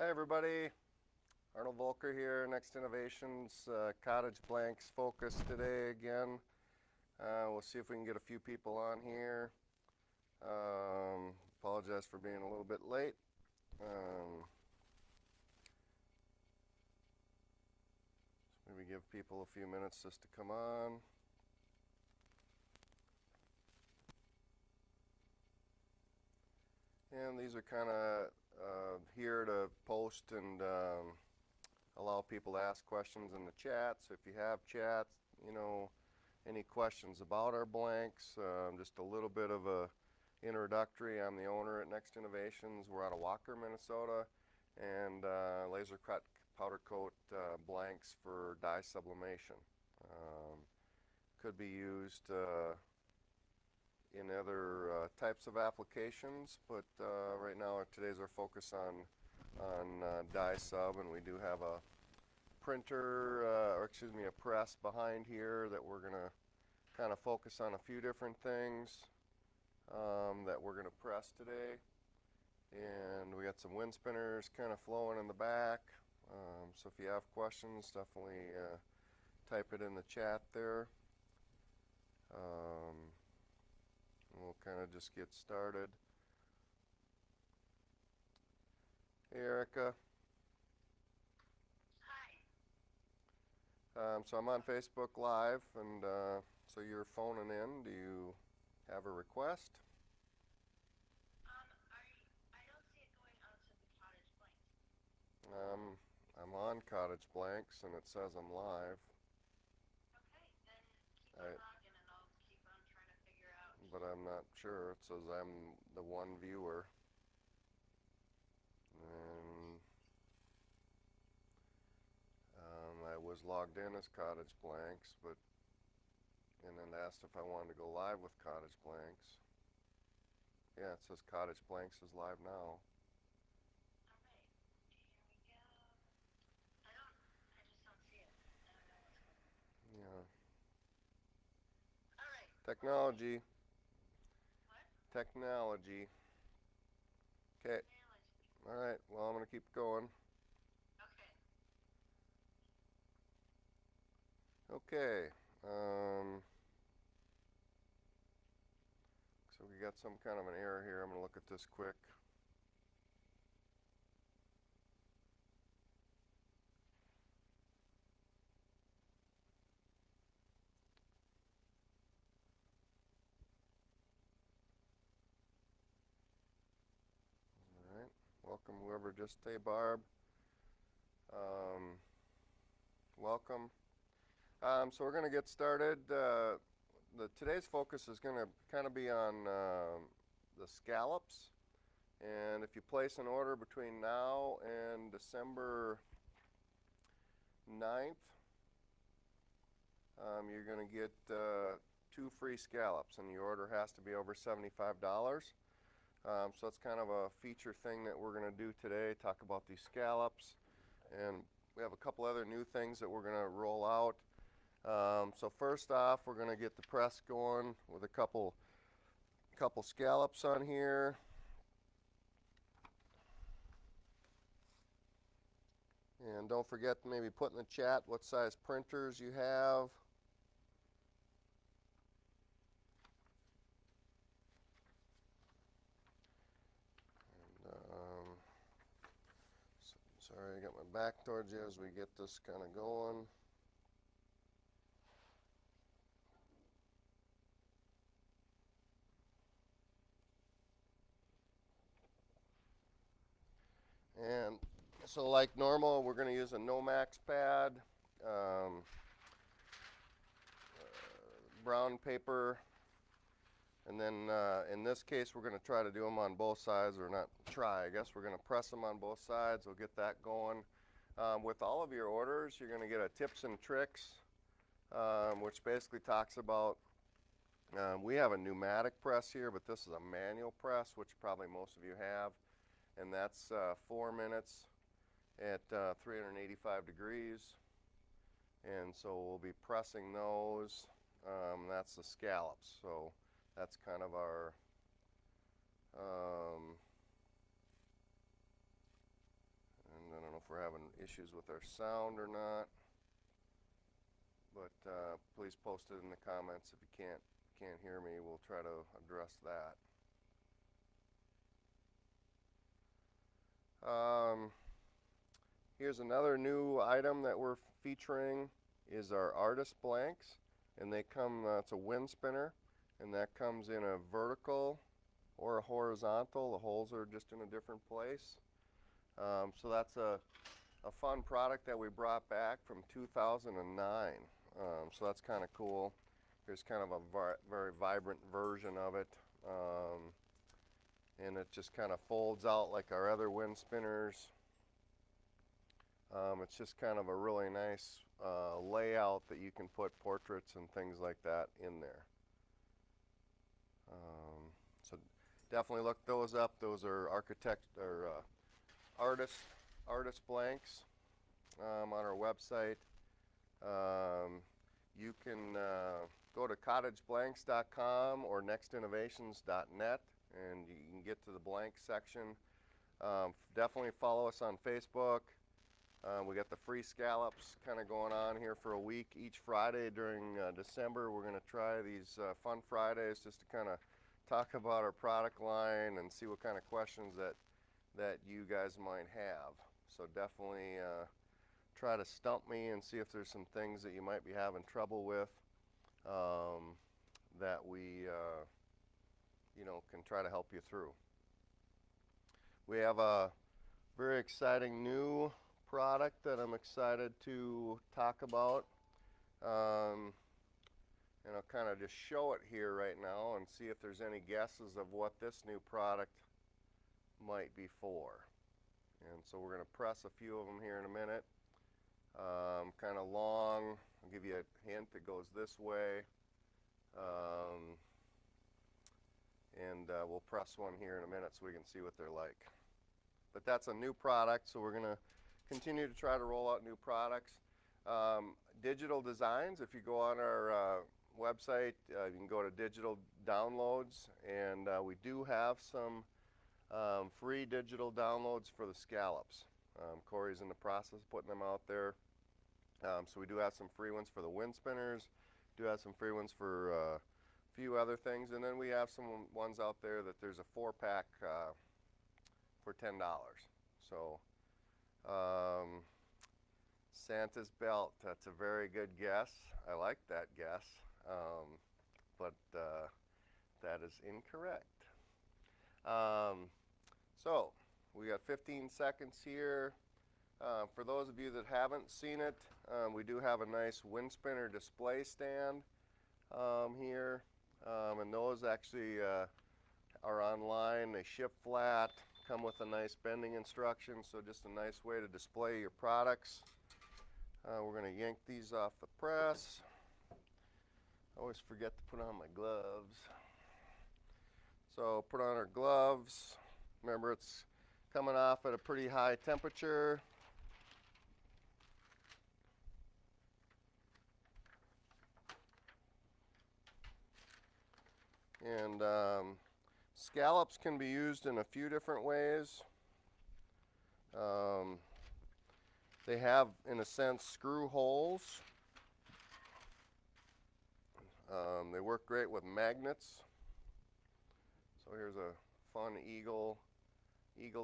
Hi everybody, Arnold Volker here, Next Innovations, Cottage Blanks focus today again. We'll see if we can get a few people on here. Apologize for being a little bit late. Maybe give people a few minutes just to come on. And these are kind of here to post and allow people to ask questions in the chat. So if you have chat, any questions about our blanks, just a little bit of a introductory. I'm the owner at Next Innovations. We're out of Walker, Minnesota, and laser cut powder coat blanks for dye sublimation. Could be used in other types of applications, but right now today's our focus on dye sub, and we do have a printer, a press behind here that we're going to kind of focus on a few different things that we're going to press today. And we got some wind spinners kind of flowing in the back. So if you have questions, definitely type it in the chat there. We'll kind of just get started. Hey Erica. So I'm on Facebook Live, and so you're phoning in. Do you have a request? I don't see it going out to the Cottage Blanks. I'm on Cottage Blanks, and it says I'm live. Okay, then keep on logging, and I'll keep on trying to figure out. But I'm not sure. It says I'm the one viewer. And I was logged in as Cottage Blanks, and then asked if I wanted to go live with Cottage Blanks. Yeah, it says Cottage Blanks is live now. Alright, here we go. I just don't see it. I don't know what's going on. Yeah. Alright. Technology. What? Technology. Okay. All right. Well, I'm going to keep going. Okay. Okay. So we got some kind of an error here. I'm going to look at this quick. All right. Welcome, whoever just, hey, Barb. Welcome. So we're going to get started. Today's focus is going to kind of be on the scallops. And if you place an order between now and December 9th, you're going to get 2 free scallops, and the order has to be over $75. So that's kind of a feature thing that we're going to do today, talk about these scallops. And we have a couple other new things that we're going to roll out. So first off, we're going to get the press going with a couple scallops on here. And don't forget to maybe put in the chat what size printers you have. And, sorry, I got my back towards you as we get this kind of going. And so like normal, we're going to use a Nomax pad, brown paper, and then in this case we're going to try to do them on both sides, or not try, I guess we're going to press them on both sides. We'll get that going. With all of your orders, you're going to get a tips and tricks, which basically talks about, we have a pneumatic press here, but this is a manual press, which probably most of you have. And that's 4 minutes at 385 degrees. And so we'll be pressing those. That's the scallops. So that's kind of our having issues with our sound or not. But please post it in the comments if you can't hear me. We'll try to address that. Here's another new item that we're featuring is our artist blanks, and they come, it's a wind spinner, and that comes in a vertical or a horizontal. The holes are just in a different place. So that's a fun product that we brought back from 2009. So that's kind of cool. Here's kind of a very vibrant version of it. And it just kind of folds out like our other wind spinners. It's just kind of a really nice layout that you can put portraits and things like that in there. So definitely look those up. Those are artist blanks on our website. You can go to cottageblanks.com or nextinnovations.net and you can get to the blank section. Definitely follow us on Facebook. We got the free scallops kind of going on here for a week. Each Friday during December, we're going to try these fun Fridays just to kind of talk about our product line and see what kind of questions that you guys might have. So definitely try to stump me and see if there's some things that you might be having trouble with that we can try to help you through. We have a very exciting new product that I'm excited to talk about. And I'll kind of just show it here right now and see if there's any guesses of what this new product might be for. And so we're going to press a few of them here in a minute. Kind of long. I'll give you a hint. It goes this way. And we'll press one here in a minute so we can see what they're like. But that's a new product, so we're going to continue to try to roll out new products. Digital designs, if you go on our website, you can go to digital downloads, and we do have some free digital downloads for the scallops. Corey's in the process of putting them out there. So we do have some free ones for the wind spinners, do have some free ones for a few other things, and then we have some ones out there that there's a 4-pack for $10. So Santa's belt, that's a very good guess. I like that guess, but that is incorrect. So we got 15 seconds here. For those of you that haven't seen it, we do have a nice wind spinner display stand here, and those actually are online. They ship flat, come with a nice bending instruction, so just a nice way to display your products. We're going to yank these off the press. I always forget to put on my gloves. So put on our gloves. Remember, it's coming off at a pretty high temperature. And scallops can be used in a few different ways. They have, in a sense, screw holes. They work great with magnets. So here's a fun eagle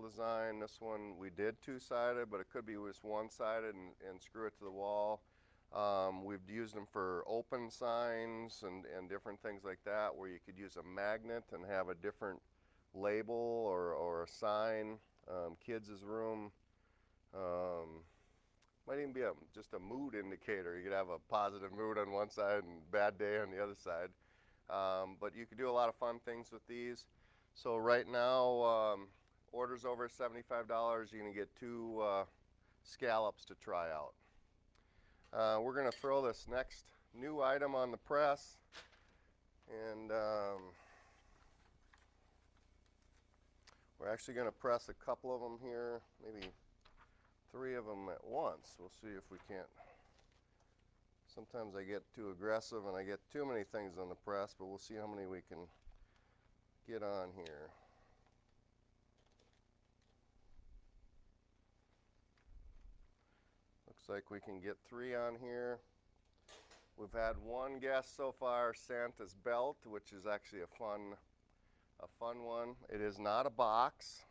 design. This one we did two-sided, but it could be just one-sided and screw it to the wall. We've used them for open signs and different things like that, where you could use a magnet and have a different label or a sign. Kids' room. Might even be just a mood indicator. You could have a positive mood on one side and bad day on the other side. But you could do a lot of fun things with these. So right now, orders over $75, you're going to get 2 scallops to try out. We're going to throw this next new item on the press, and we're actually going to press a couple of them here, maybe 3 of them at once. We'll see if we can't. Sometimes I get too aggressive and I get too many things on the press, but we'll see how many we can get on here. Looks like we can get 3 on here. We've had one guest so far, Santa's belt, which is actually a fun one. It is not a box.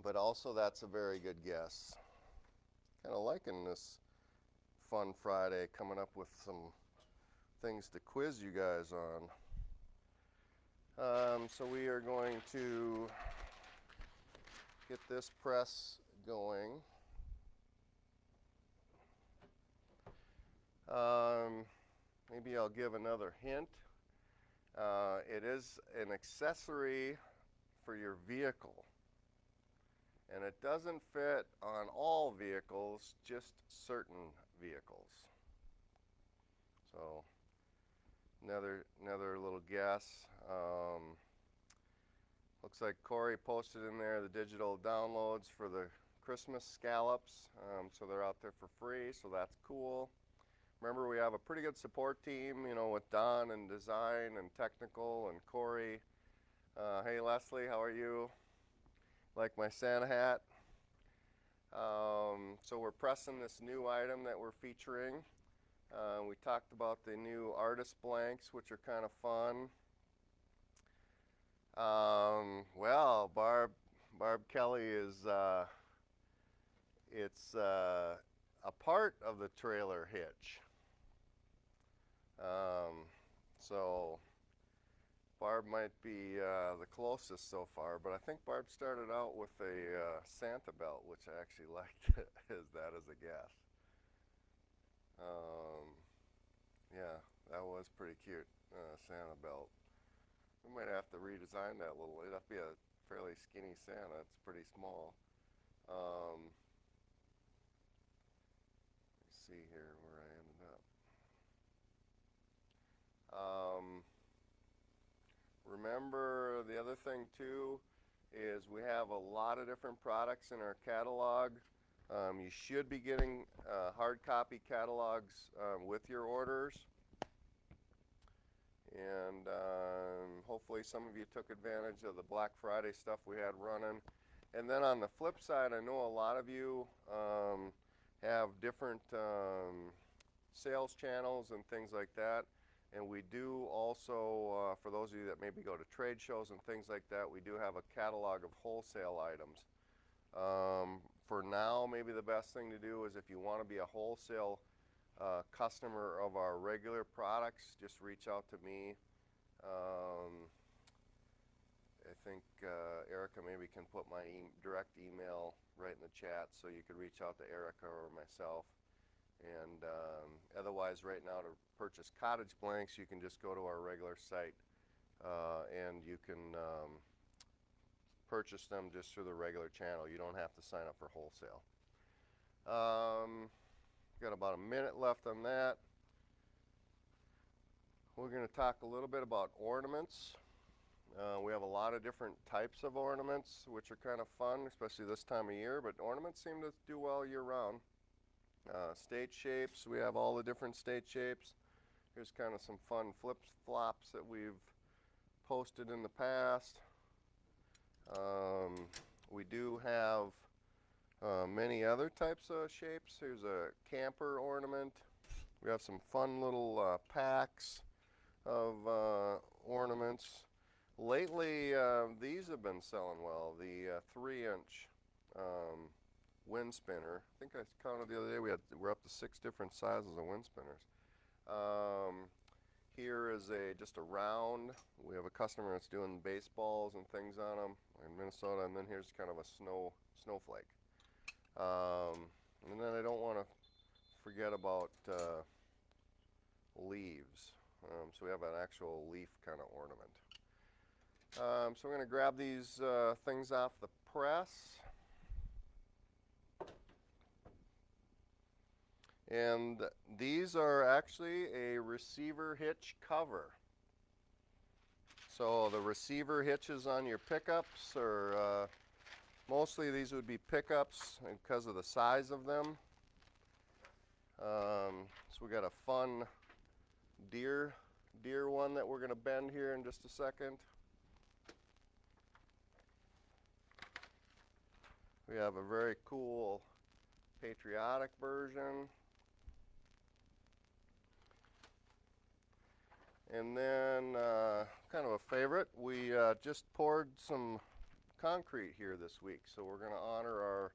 But also that's a very good guess. Kind of liking this fun Friday, coming up with some things to quiz you guys on. So we are going to get this press going. Maybe I'll give another hint. It is an accessory for your vehicle. And it doesn't fit on all vehicles, just certain vehicles. So another little guess. Looks like Corey posted in there the digital downloads for the Christmas scallops. So they're out there for free, so that's cool. Remember, we have a pretty good support team, you know, with Don and design and technical and Corey. Hey Leslie, how are you? Like my Santa hat. So we're pressing this new item that we're featuring. We talked about the new artist blanks, which are kind of fun. Well, Barb Kelly is it's a part of the trailer Hitch. So Barb might be the closest so far, but I think Barb started out with a Santa belt, which I actually liked as a guess. Yeah, that was pretty cute, Santa belt. We might have to redesign that a little. It'd have to be a fairly skinny Santa. It's pretty small. Let's see here where I ended up. Remember, the other thing too is we have a lot of different products in our catalog. You should be getting hard copy catalogs with your orders. And hopefully some of you took advantage of the Black Friday stuff we had running. And then on the flip side, I know a lot of you have different sales channels and things like that. And we do also, for those of you that maybe go to trade shows and things like that, we do have a catalog of wholesale items. For now, maybe the best thing to do is if you want to be a wholesale customer of our regular products, just reach out to me. I think Erica maybe can put my direct email right in the chat, so you could reach out to Erica or myself. And otherwise, right now, to purchase Cottage Blanks, you can just go to our regular site and you can purchase them just through the regular channel. You don't have to sign up for wholesale. Got about a minute left on that. We're going to talk a little bit about ornaments. We have a lot of different types of ornaments, which are kind of fun, especially this time of year, but ornaments seem to do well year-round. State shapes, we have all the different state shapes. Here's kind of some fun flip-flops that we've posted in the past. We do have many other types of shapes. Here's a camper ornament. We have some fun little packs of ornaments. Lately, these have been selling well. The 3-inch wind spinner. I think I counted the other day we're up to 6 different sizes of wind spinners. Here is just a round. We have a customer that's doing baseballs and things on them in Minnesota, and then here's kind of a snowflake. And then I don't want to forget about leaves. So we have an actual leaf kind of ornament. So we're going to grab these things off the press. And these are actually a receiver hitch cover. So the receiver hitches on your pickups, or mostly these would be pickups because of the size of them. So we got a fun deer one that we're going to bend here in just a second. We have a very cool patriotic version. And then, kind of a favorite, we just poured some concrete here this week. So we're going to honor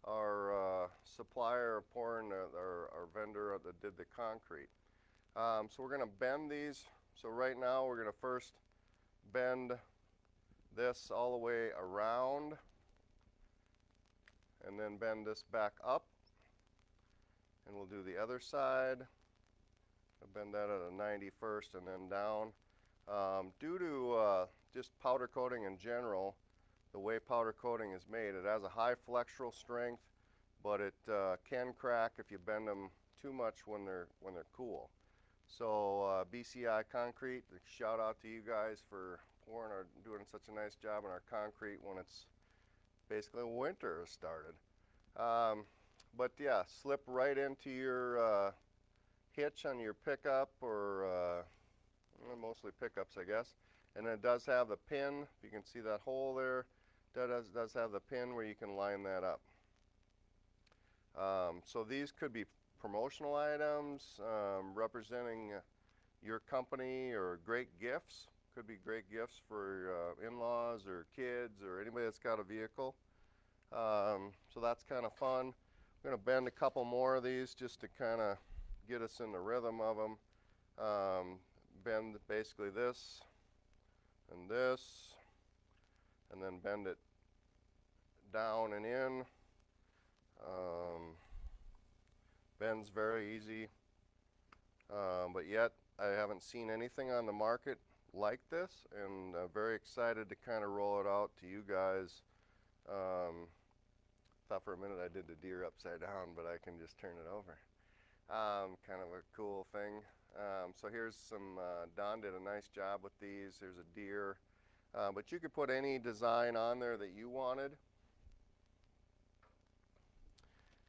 our supplier pouring, our vendor that did the concrete. So we're going to bend these. So right now we're going to first bend this all the way around, and then bend this back up, and we'll do the other side. I'll bend that at a 90 first and then down. Due to just powder coating in general, the way powder coating is made, it has a high flexural strength, but it can crack if you bend them too much when they're cool. So BCI Concrete, shout out to you guys for doing such a nice job on our concrete when it's basically winter has started. But yeah, slip right into your hitch on your pickup, or mostly pickups, I guess. And it does have the pin. You can see that hole there. That does have the pin where you can line that up. So these could be promotional items representing your company, or great gifts. Could be great gifts for in-laws or kids or anybody that's got a vehicle. So that's kind of fun. I'm going to bend a couple more of these just to kind of get us in the rhythm of them. Bend basically this, and then bend it down and in. Bends very easy, but yet I haven't seen anything on the market like this, and very excited to kind of roll it out to you guys. Thought for a minute I did the deer upside down, but I can just turn it over. Kind of a cool thing. So here's some, Don did a nice job with these. There's a deer, but you could put any design on there that you wanted.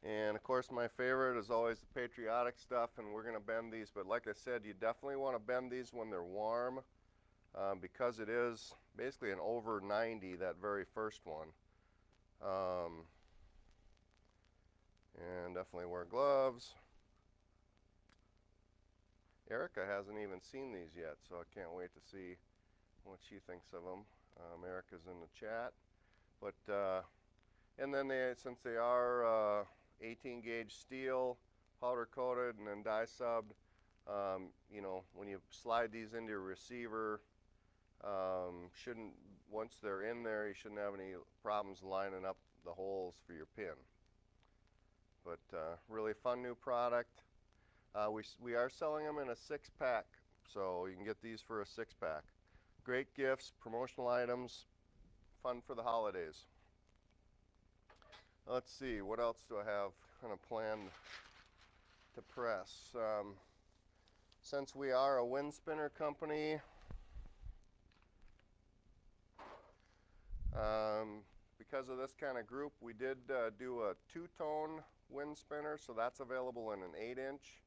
And of course my favorite is always the patriotic stuff, and we're going to bend these, but like I said, you definitely want to bend these when they're warm, because it is basically an over 90, that very first one. And definitely wear gloves. Erica hasn't even seen these yet, so I can't wait to see what she thinks of them. Erica's in the chat. But and then since they are 18 gauge steel, powder coated, and then die subbed, you know, when you slide these into your receiver, once they're in there, you shouldn't have any problems lining up the holes for your pin. But really fun new product. We are selling them in a 6-pack, so you can get these for a 6-pack. Great gifts, promotional items, fun for the holidays. Let's see, what else do I have kind of planned to press? Since we are a wind spinner company, because of this kind of group, we did do a 2-tone wind spinner, so that's available in an 8-inch.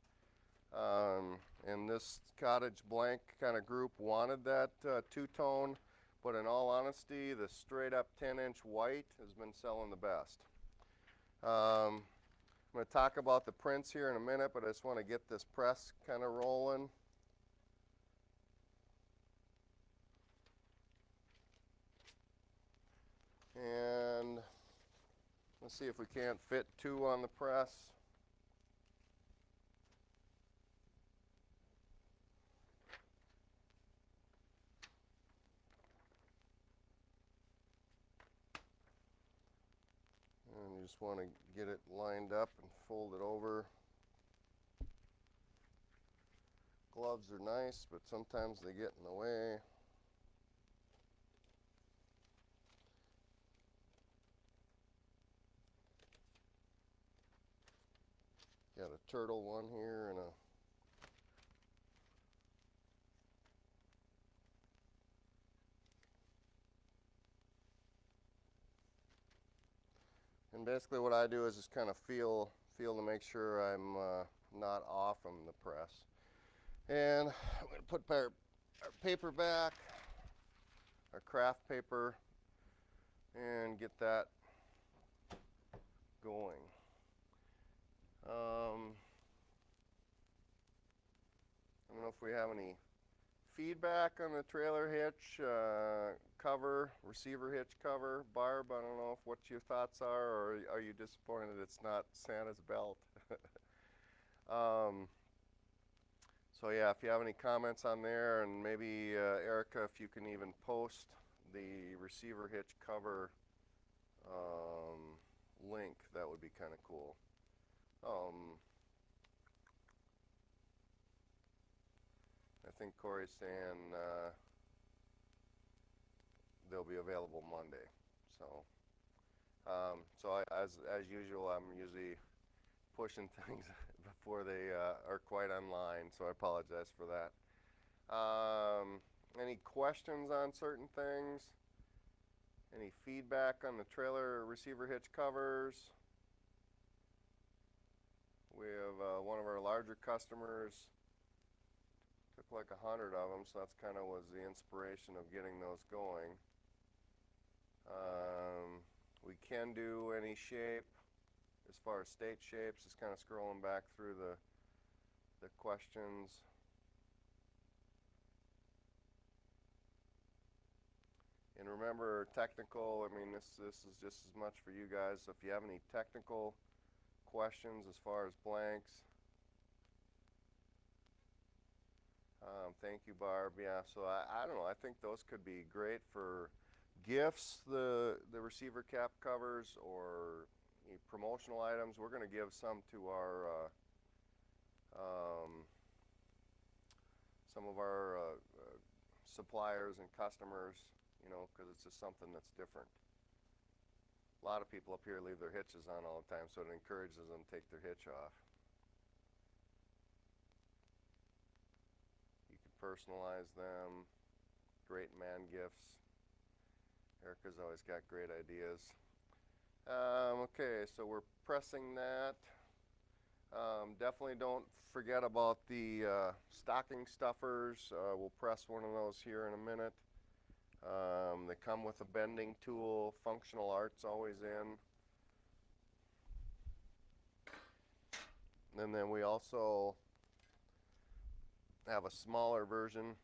And this Cottage Blank kind of group wanted that 2-tone, but in all honesty, the straight up 10-inch white has been selling the best. I'm going to talk about the prints here in a minute, but I just want to get this press kind of rolling. And let's see if we can't fit 2 on the press. And you just want to get it lined up and fold it over. Gloves are nice, but sometimes they get in the way. Got a turtle one here and basically what I do is just kind of feel to make sure I'm not off from the press. And I'm going to put our paper back, our craft paper, and get that going. I don't know if we have any feedback on the trailer hitch cover, receiver hitch cover. Barb, I don't know what your thoughts are, or are you disappointed it's not Santa's belt? So yeah, if you have any comments on there, and maybe Erica, if you can even post the receiver hitch cover link, that would be kind of cool. I think Corey's saying they'll be available Monday. So, as usual, I'm usually pushing things before they are quite online, so I apologize for that. Any questions on certain things? Any feedback on the trailer receiver hitch covers? We have one of our larger customers, took like 100 of them, so that's kind of was the inspiration of getting those going. We can do any shape as far as state shapes, just kind of scrolling back through the questions. And remember, technical, I mean, this is just as much for you guys. So if you have any technical questions as far as blanks, thank you, Barb. Yeah, so I don't know. I think those could be great for gifts, the receiver cap covers, or promotional items. We're going to give some to our some of our suppliers and customers, you know, because it's just something that's different. A lot of people up here leave their hitches on all the time, so it encourages them to take their hitch off. You can personalize them. Great man gifts. Erica's always got great ideas. Okay, so we're pressing that. Definitely don't forget about the stocking stuffers. We'll press one of those here in a minute. They come with a bending tool. Functional art's always in. And then we also have a smaller version,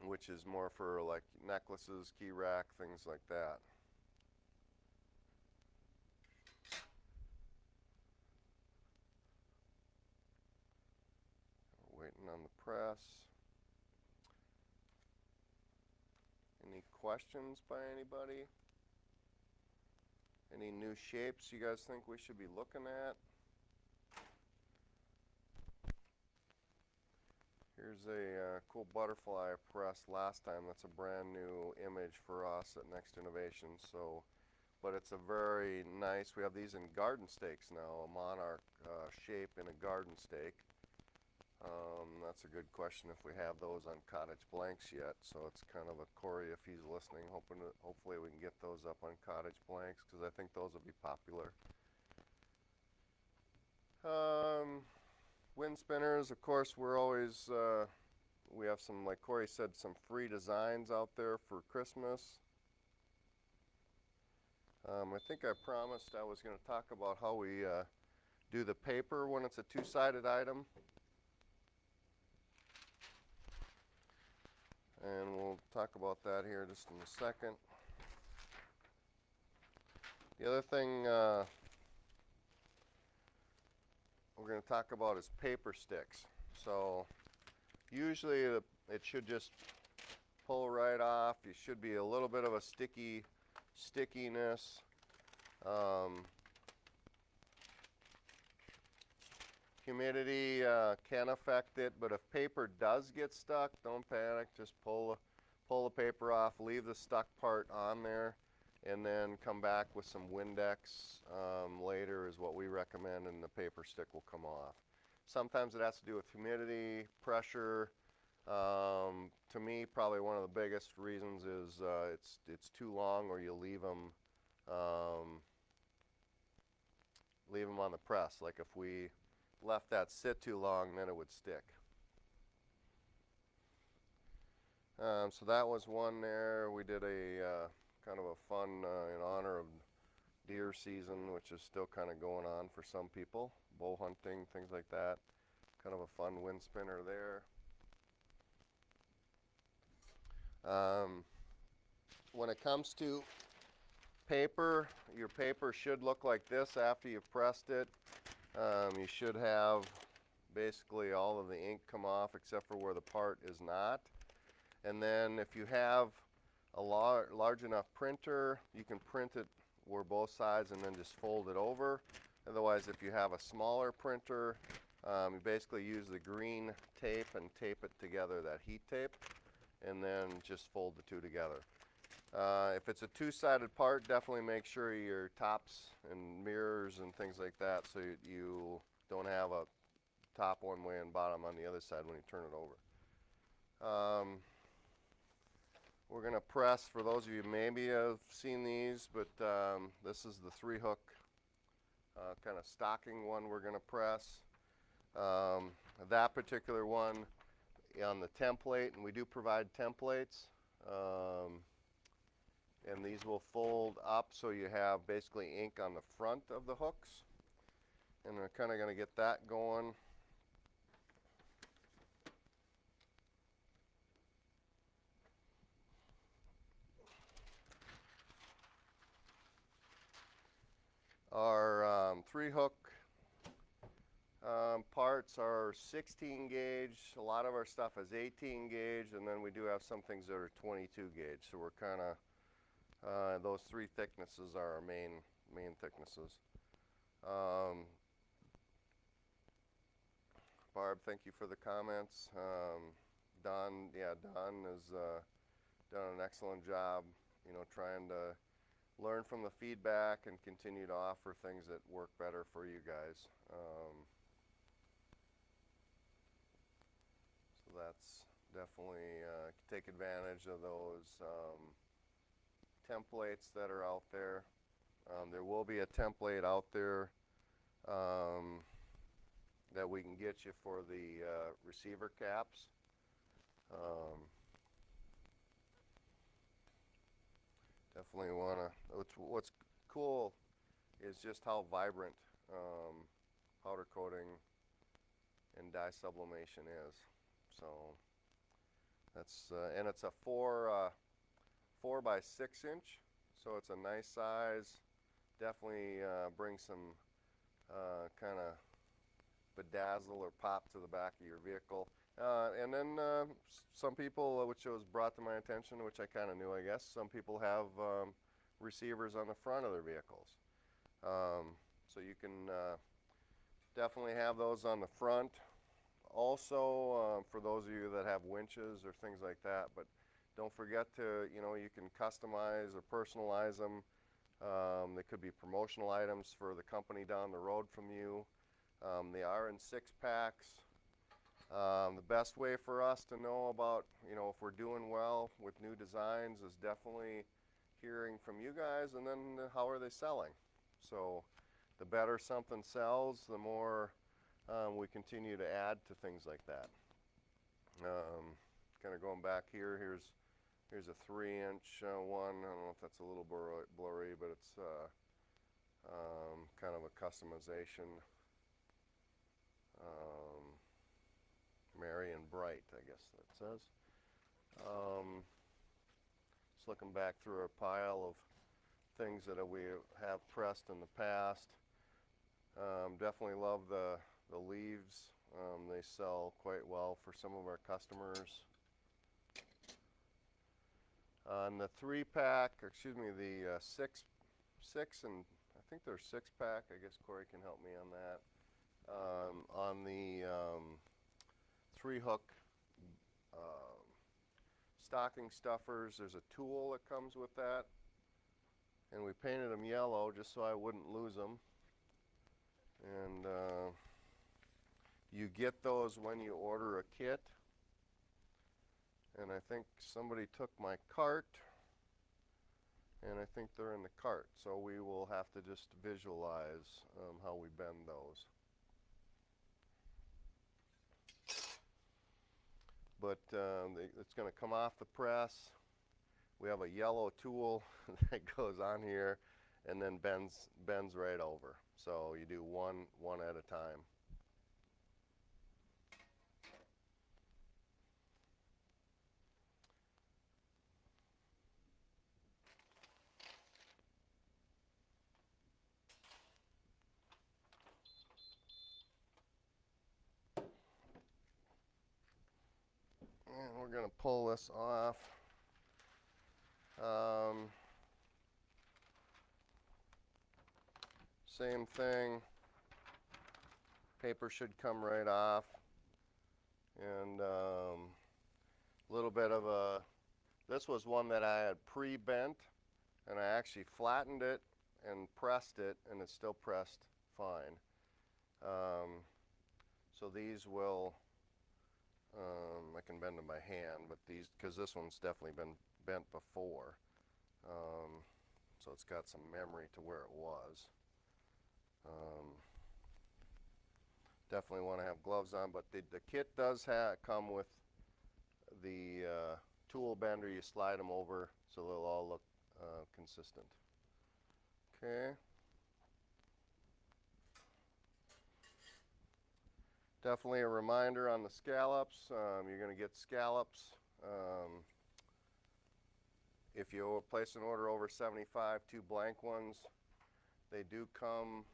which is more for like necklaces, key rack, things like that. Waiting on the press. Any questions by anybody? Any new shapes you guys think we should be looking at? Here's a cool butterfly I pressed last time. That's a brand new image for us at Next Innovation. So, but it's a very nice, we have these in garden stakes now, a monarch shape in a garden stake. That's a good question if we have those on Cottage Blanks yet. So it's kind of a Corey, if he's listening, hopefully we can get those up on Cottage Blanks, because I think those will be popular. Wind spinners, of course, we're always, we have some, like Corey said, some free designs out there for Christmas. I think I promised I was going to talk about how we do the paper when it's a two-sided item. And we'll talk about that here just in a second. The other thing we're going to talk about is paper sticks. So usually it should just pull right off. You should be a little bit of a stickiness. Humidity can affect it, but if paper does get stuck, don't panic. Just pull the paper off, leave the stuck part on there, and then come back with some Windex later is what we recommend, and the paper stick will come off. Sometimes it has to do with humidity, pressure. To me, probably one of the biggest reasons is it's too long, or you leave them on the press. Like if we left that sit too long, then it would stick. So that was one there. We did a kind of a fun in honor of deer season, which is still kind of going on for some people. Bow hunting, things like that. Kind of a fun wind spinner there. When it comes to paper, your paper should look like this after you've pressed it. You should have basically all of the ink come off except for where the part is not. And then if you have a large enough printer, you can print it where both sides and then just fold it over. Otherwise, if you have a smaller printer, you basically use the green tape and tape it together, that heat tape, and then just fold the two together. If it's a two-sided part, definitely make sure your tops and mirrors and things like that, so you don't have a top one way and bottom on the other side when you turn it over. We're going to press, for those of you maybe have seen these, but this is the 3-hook kind of stocking one we're going to press. That particular one on the template, and we do provide templates, and these will fold up so you have basically ink on the front of the hooks, and we're kind of going to get that going. Our 3-hook parts are 16 gauge. A lot of our stuff is 18 gauge, and then we do have some things that are 22 gauge. So we're kind of, those 3 thicknesses are our main thicknesses. Barb, thank you for the comments. Don has done an excellent job, trying to learn from the feedback and continue to offer things that work better for you guys. So that's definitely, take advantage of those templates that are out there. There will be a template out there that we can get you for the receiver caps. Definitely want to, what's cool is just how vibrant powder coating and dye sublimation is. So that's, and it's a 4 by 6 inch, so it's a nice size. Definitely bring some kind of bedazzle or pop to the back of your vehicle. And then some people, which was brought to my attention, which I kind of knew, I guess, some people have receivers on the front of their vehicles. So you can definitely have those on the front. Also, for those of you that have winches or things like that, but don't forget to, you can customize or personalize them. They could be promotional items for the company down the road from you. They are in 6-packs. The best way for us to know about, if we're doing well with new designs is definitely hearing from you guys, and then how are they selling. So the better something sells, the more we continue to add to things like that. Kind of going back here, here's a 3-inch one. I don't know if that's a little blurry, but it's kind of a customization. Merry and bright, I guess that says. Just looking back through a pile of things that we have pressed in the past. Definitely love the leaves. They sell quite well for some of our customers. On the 3-pack, the 6 and I think they're 6-pack. I guess Corey can help me on that. On the 3-hook stocking stuffers, there's a tool that comes with that, and we painted them yellow just so I wouldn't lose them. And you get those when you order a kit, and I think somebody took my cart, and I think they're in the cart, so we will have to just visualize how we bend those. But it's going to come off the press. We have a yellow tool that goes on here, and then bends right over. So you do one at a time. And we're going to pull this off. Same thing. Paper should come right off. And a little bit of a, this was one that I had pre-bent, and I actually flattened it and pressed it, and it's still pressed fine. So these will, I can bend them by hand, but these, because this one's definitely been bent before. So it's got some memory to where it was. Definitely want to have gloves on, but the kit does come with the tool bender. You slide them over so they'll all look consistent. Okay. Definitely a reminder on the scallops. You're going to get scallops. If you place an order over 75, 2 blank ones, they do come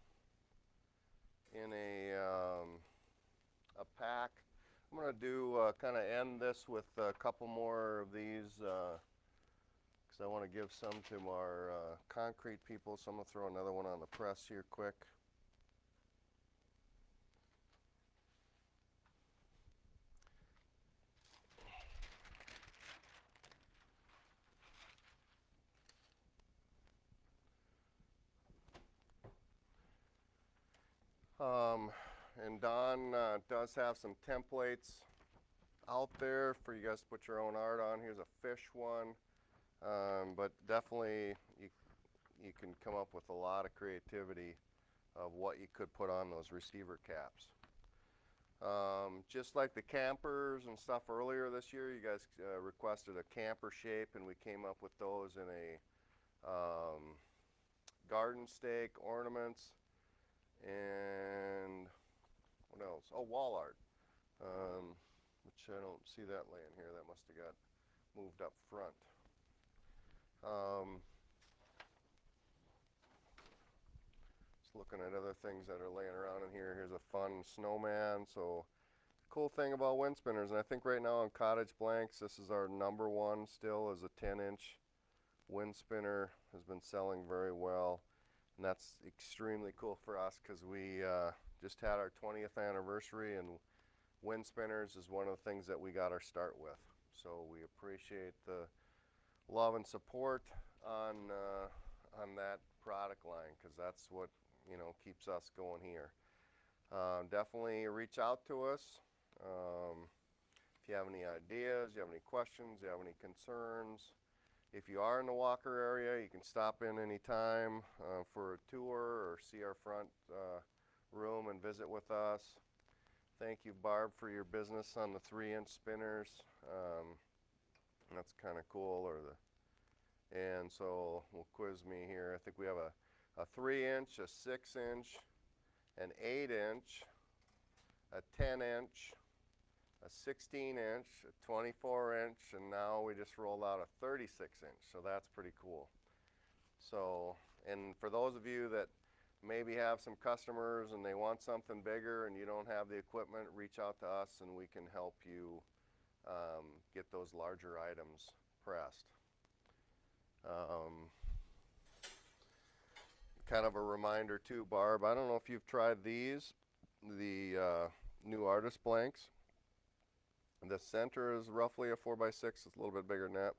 in a pack. I'm going to do kind of end this with a couple more of these because I want to give some to our concrete people. So I'm going to throw another one on the press here quick. And Don does have some templates out there for you guys to put your own art on. Here's a fish one, but definitely you can come up with a lot of creativity of what you could put on those receiver caps. Just like the campers and stuff earlier this year, you guys requested a camper shape, and we came up with those in a garden stake, ornaments, and what else? Oh, wall art, which I don't see that laying here. That must have got moved up front. Just looking at other things that are laying around in here. Here's a fun snowman. So cool thing about wind spinners, and I think right now on Cottage Blanks, this is our #1 still, is a 10-inch wind spinner. Has been selling very well, and that's extremely cool for us because we just had our 20th anniversary, and wind spinners is one of the things that we got our start with. So we appreciate the love and support on that product line, because that's what, you know, keeps us going here. Definitely reach out to us if you have any ideas, you have any questions, you have any concerns. If you are in the Walker area, you can stop in anytime for a tour or see our front room and visit with us. Thank you, Barb, for your business on the 3-inch spinners. That's kind of cool. And so we'll quiz me here. I think we have a 3-inch, a 6-inch, an 8-inch, a 10-inch, a 16-inch, a 24-inch, and now we just rolled out a 36-inch. So that's pretty cool. So, and for those of you that maybe have some customers and they want something bigger and you don't have the equipment, reach out to us and we can help you get those larger items pressed. Kind of a reminder too, Barb, I don't know if you've tried these, the new artist blanks. The center is roughly a 4x6, it's a little bit bigger than that.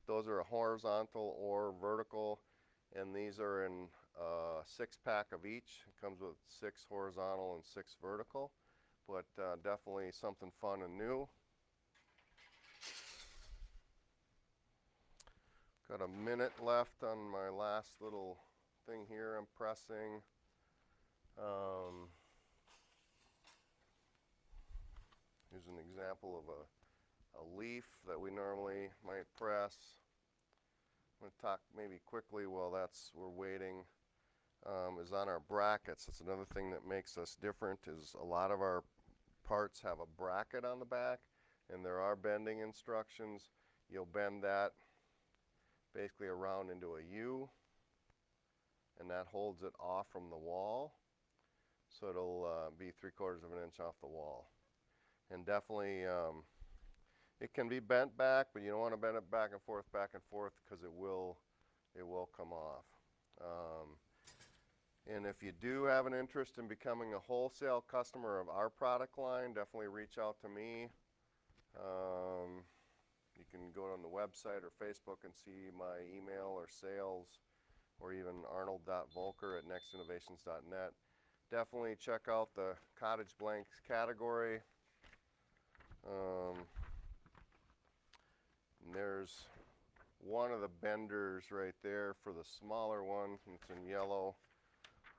Those are a horizontal or vertical, and these are in a 6-pack of each. It comes with 6 horizontal and 6 vertical, but definitely something fun and new. Got a minute left on my last little thing here I'm pressing. Here's an example of a leaf that we normally might press. I'm going to talk maybe quickly while we're waiting. is on our brackets. That's another thing that makes us different, is a lot of our parts have a bracket on the back, and there are bending instructions. You'll bend that basically around into a U, and that holds it off from the wall, so it'll be 3/4 of an inch off the wall. And definitely it can be bent back, but you don't want to bend it back and forth, because it will come off. And if you do have an interest in becoming a wholesale customer of our product line, definitely reach out to me. You can go on the website or Facebook and see my email or sales, or even arnold.volker@nextinnovations.net. Definitely check out the Cottage Blanks category. And there's one of the benders right there for the smaller one. It's in yellow.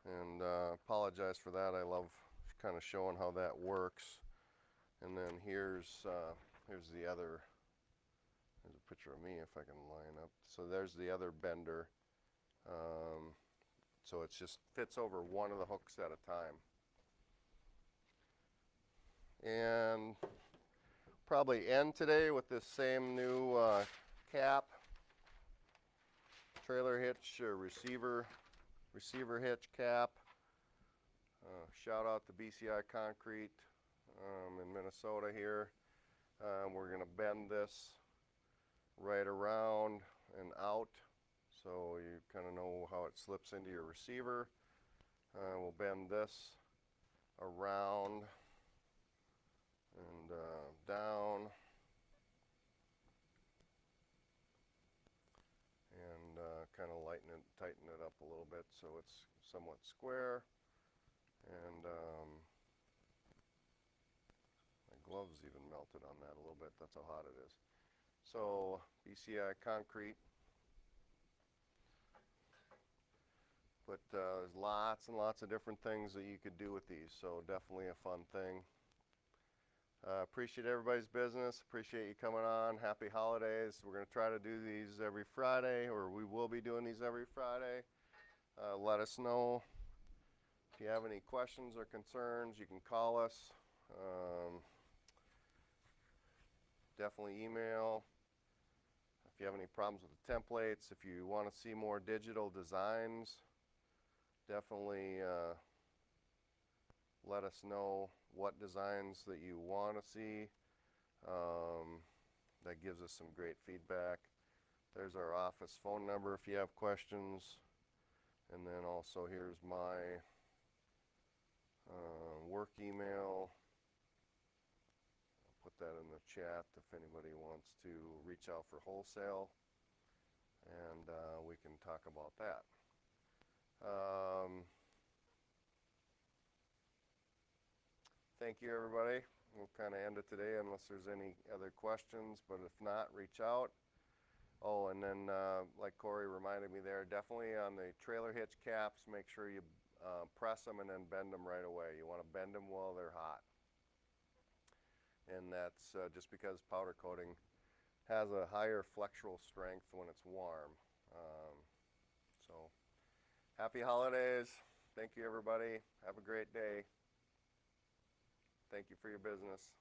And apologize for that. I love kind of showing how that works. And then here's the other. There's a picture of me if I can line up. So there's the other bender. So it just fits over one of the hooks at a time. And probably end today with this same new cap, trailer hitch, receiver hitch cap. Shout out to BCI Concrete in Minnesota here. We're going to bend this right around and out, so you kind of know how it slips into your receiver. We'll bend this around and down, and kind of tighten it up a little bit so it's somewhat square. And my gloves even melted on that a little bit. That's how hot it is. So BCI Concrete. But there's lots and lots of different things that you could do with these, so definitely a fun thing. Appreciate everybody's business. Appreciate you coming on. Happy holidays. We're going to try to do these every Friday, or we will be doing these every Friday. Let us know if you have any questions or concerns. You can call us. Definitely email. If you have any problems with the templates, if you want to see more digital designs, definitely let us know what designs that you want to see. That gives us some great feedback. There's our office phone number if you have questions. And then also here's my work email. I'll put that in the chat if anybody wants to reach out for wholesale, and we can talk about that. Thank you, everybody. We'll kind of end it today unless there's any other questions, but if not, reach out. Oh, and then like Corey reminded me there, definitely on the trailer hitch caps, make sure you press them and then bend them right away. You want to bend them while they're hot. And that's just because powder coating has a higher flexural strength when it's warm. So happy holidays. Thank you, everybody. Have a great day. Thank you for your business.